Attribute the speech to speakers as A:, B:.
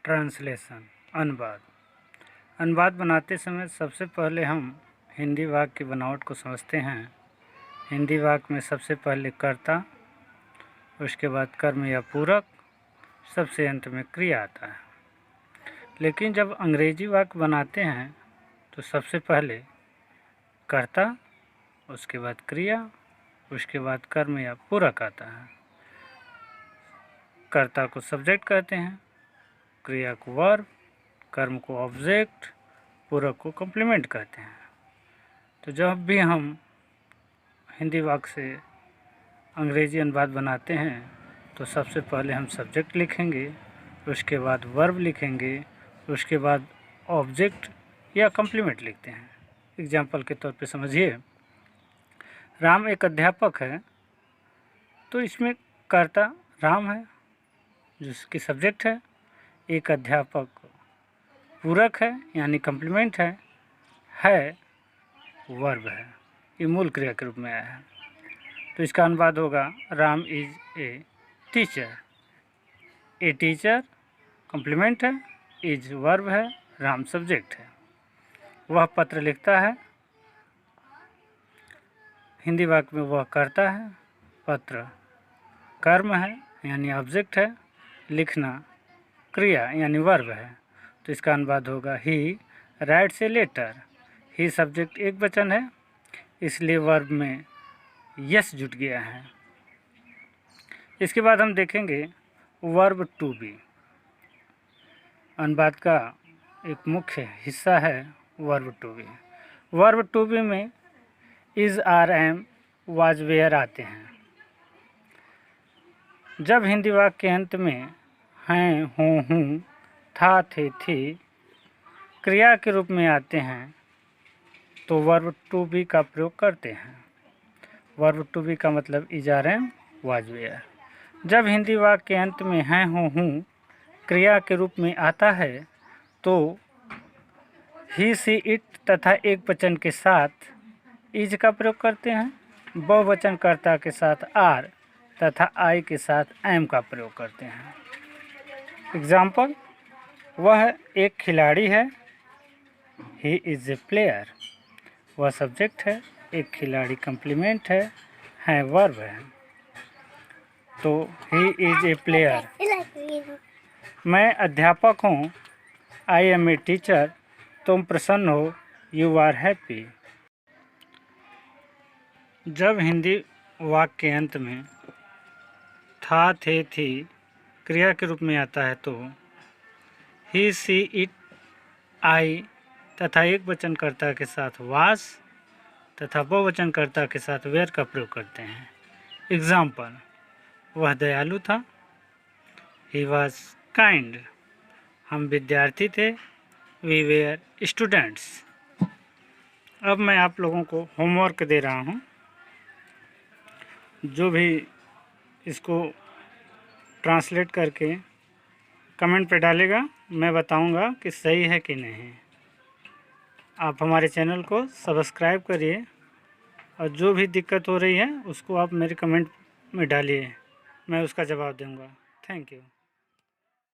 A: Translation अनुवाद बनाते समय सबसे पहले हम हिंदी वाक्य की बनावट को समझते हैं। हिंदी वाक्य में सबसे पहले कर्ता, उसके बाद कर्म या पूरक, सबसे अंत में क्रिया आता है। लेकिन जब अंग्रेजी वाक्य बनाते हैं तो सबसे पहले कर्ता, उसके बाद क्रिया, उसके बाद कर्म या पूरक आता है। कर्ता को सब्जेक्ट कहते हैं, क्रिया को वर्ब, कर्म को ऑब्जेक्ट, पूरक को कॉम्प्लीमेंट कहते हैं। तो जब भी हम हिंदी वाक्य से अंग्रेजी अनुवाद बनाते हैं तो सबसे पहले हम सब्जेक्ट लिखेंगे, उसके बाद वर्ब लिखेंगे, उसके बाद ऑब्जेक्ट या कॉम्प्लीमेंट लिखते हैं। एग्जाम्पल के तौर पे समझिए, राम एक अध्यापक है, तो इसमें कर्ता राम है जिसकी सब्जेक्ट है, एक अध्यापक पूरक है यानी कॉम्प्लीमेंट है वर्ब है, ये मूल क्रिया के रूप में आया है। तो इसका अनुवाद होगा Ram is a teacher. A teacher complement है, इज वर्ब है, राम सब्जेक्ट है। वह पत्र लिखता है, हिंदी वाक्य में वह करता है, पत्र कर्म है यानी ऑब्जेक्ट है, लिखना क्रिया यानी वर्ब है। तो इसका अनुवाद होगा he writes a letter. He subject एक वचन है, इसलिए वर्ब में यस जुट गया है। इसके बाद हम देखेंगे वर्ब टू बी। अनुवाद का एक मुख्य हिस्सा है verb to be. Verb to be में is, are, am, was, were आते हैं। जब हिंदी वाक्य के अंत में हैं, हूँ, था, थे, थी क्रिया के रूप में आते हैं तो वर्ब टू बी का प्रयोग करते हैं। वर्ब टू बी का मतलब is, are, am, was, were. जब हिंदी वाक्य के अंत में हैं, हूँ क्रिया के रूप में आता है तो ही, सी, इट तथा एक वचन के साथ इज का प्रयोग करते हैं, बहुवचन कर्ता के साथ आर तथा आई के साथ एम का प्रयोग करते हैं। एग्जाम्पल, वह एक खिलाड़ी है, ही इज ए प्लेयर। वह सब्जेक्ट है, एक खिलाड़ी कॉम्प्लीमेंट है वर्ब है। तो ही इज ए प्लेयर। मैं अध्यापक हूँ, आई एम ए टीचर। तुम प्रसन्न हो, यू आर हैप्पी। जब हिंदी वाक्य के अंत में था, थे, थी क्रिया के रूप में आता है तो ही, सी, इट, आई तथा एक वचन कर्ता के साथ वास तथा बहुवचन कर्ता के साथ वेयर का प्रयोग करते हैं। एग्जाम्पल, वह दयालु था, ही वॉज काइंड। हम विद्यार्थी थे, वी वेयर स्टूडेंट्स। अब मैं आप लोगों को होमवर्क दे रहा हूँ। जो भी इसको ट्रांसलेट करके कमेंट पे डालेगा, मैं बताऊंगा कि सही है कि नहीं। आप हमारे चैनल को सब्सक्राइब करिए और जो भी दिक्कत हो रही है उसको आप मेरे कमेंट में डालिए, मैं उसका जवाब दूंगा। Thank you.